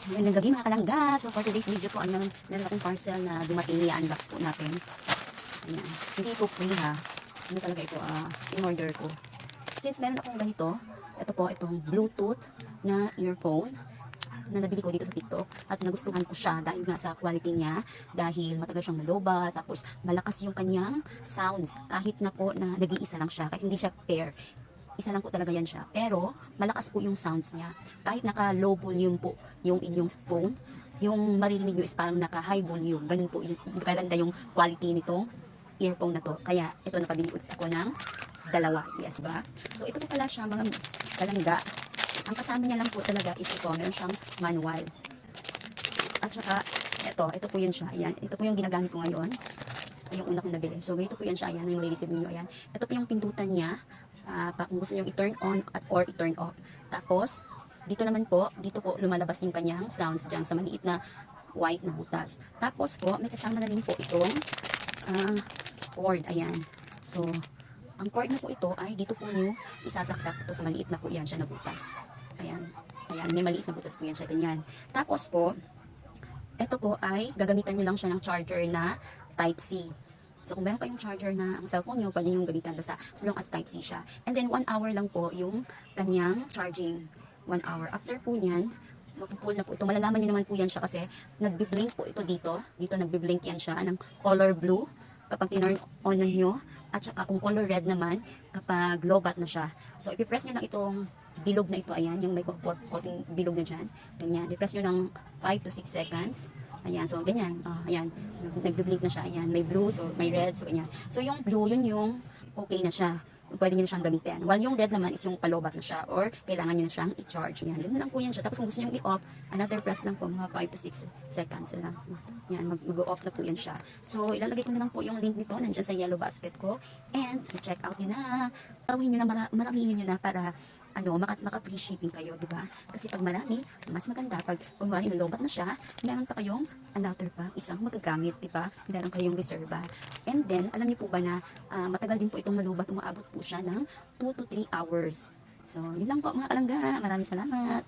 Magandang gabi mga kalangga. So for today's video po, meron akong parcel na dumating, i-unbox po natin. Ayan. Hindi ito free ha. Ano talaga ito, in-order ko. Since meron akong ganito, ito po, itong Bluetooth na earphone na nabili ko dito sa TikTok at nagustuhan ko siya dahil nga sa quality niya, dahil matagal siyang maloba, tapos malakas yung kanyang sounds kahit na po na nag-iisa lang siya, kahit hindi siya pair. Isa lang po talaga yan siya. Pero, malakas po yung sounds niya. Kahit naka-low volume po yung inyong phone, yung maririnig nyo is parang naka-high volume. Ganun po, maganda yung quality nitong earphone na to. Kaya, ito napabili ulit ako ng dalawa. Yes ba? So, ito po pala siya, mga kalangga. Ang kasama niya lang po talaga is ito. Meron siyang manual. At saka, ito po yun siya. Ayan, ito po yung ginagamit ko ngayon. Yung una kong nabili. So, ganito po yan siya. Ayan, yung marireceive nyo. Ayan. Ito po yung pindutan niya. Kung gusto nyo i-turn on or i-turn off. Tapos, dito naman po, dito po lumalabas yung kanyang sounds dyan sa maliit na white na butas. Tapos po, may kasama na rin po itong cord. Ayan. So, ang cord na po ito ay dito po nyo isasaksak ito sa maliit na po yan siya na butas. Ayan. Ayan, may maliit na butas po yan siya. Ganyan. Tapos po, ito po ay gagamitan nyo lang siya ng charger na Type-C. So, kung meron kayong charger na ang cellphone nyo, pwede nyo gamitan basta as long as Type-C siya. And then, 1 hour lang po yung kanyang charging. 1 hour. After po nyan, mapupull na po ito. Malalaman nyo naman po yan siya kasi nagbiblink po ito dito. Dito nagbiblink yan siya ng color blue kapag tinurn on na nyo. At saka kung color red naman, kapag low bat na siya. So, ipipress nyo lang itong bilog na ito. Ayan, yung may coating bilog na dyan. Ganyan. I-press nyo ng 5 to 6 seconds. Ayan, so ganyan. Ayan, nagbe-blink na siya. Ayan, may blue, so may red, so ganyan. So yung blue, yun yung okay na siya. Pwede nyo na siyang gamitin. While yung red naman is yung palobat na siya or kailangan nyo na siyang i-charge. Ayan, ganun lang po yan siya. Tapos kung gusto nyo i-off, another press lang po, mga 5 to 6 seconds lang. Ayan, mag-off na po yan siya. So ilalagay ko na lang po yung link nito, nandyan sa yellow basket ko. And i-check out nyo na. Tawin nyo na, maramihin nyo na para maka-free shipping kayo, di ba? Kasi pag marami, mas maganda. Pag kumari nalobat na siya, meron pa kayong another pa, isang magagamit, di ba? Meron kayong reserva. And then, alam niyo po ba na matagal din po itong malubat, umaabot po siya ng 2 to 3 hours. So, yun lang po mga kalangga. Maraming salamat.